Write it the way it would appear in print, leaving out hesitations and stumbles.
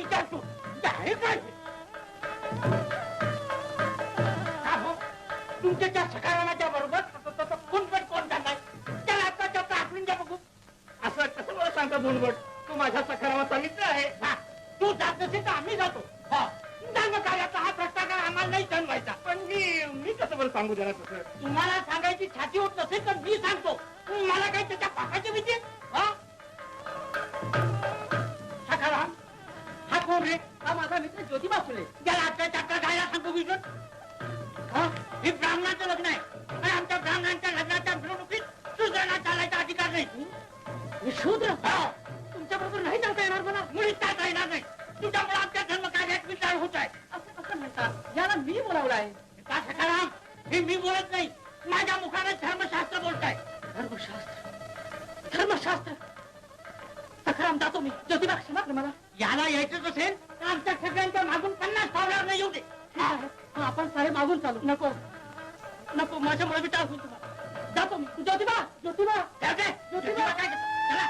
विचारतो आहे काय तुमच्या त्या सकाराच्या बरोबर कोणपट कोण चाललाय त्याला आता आठवून द्या बघू. असं कसं मला सांगता बोलबट तू माझ्या सकाराचा मित्र आहे. तू जात नसेल तर आम्ही जातो. कार्याचा हा भ्रष्टाचार आम्हाला नाही जाणवायचा. पण मी कसं बरं सांगू देणार तसं तुम्हाला सांगायची छाती होत नसेल तर मी सांगतो. मला काही त्याच्या पाकाची भीती सकाराम हा कोण रे? हा माझा मित्र ज्योतिबा फुले. त्याला आपल्या चाकरा जायला सांगतो विजय. हे ब्राह्मणाचं लग्न आहे आणि आमच्या ब्राह्मणांच्या लग्नाच्या मिरवणुकीत शूद्रांना चालायचा अधिकार नाही. शूद्र तुमच्या बरोबर नाही चालता येणार मला. मुळीच चालता येणार नाही. तुझ्यामुळे आमच्या धर्म कार्यात विचार होत आहे. असं म्हणतात याला मी बोलावलं आहे का सकाराम? हे मी बोलत नाही माझ्या मुखाने धर्मशास्त्र बोलताय. धर्मशास्त्र धर्मशास्त्र सकाराम जातो मी. ज्योतिबा क्षमा कर मला. याला यायचंच असेल तर आमच्या सगळ्यांच्या मागून 50 पावलावर नाही येऊ दे. आपण सारे मागून चालू. नको नको माझ्यामुळे विचार होईल तुम्हाला. जातो मी. ज्योतिबा ज्योतिबा ज्योतिबा काय चला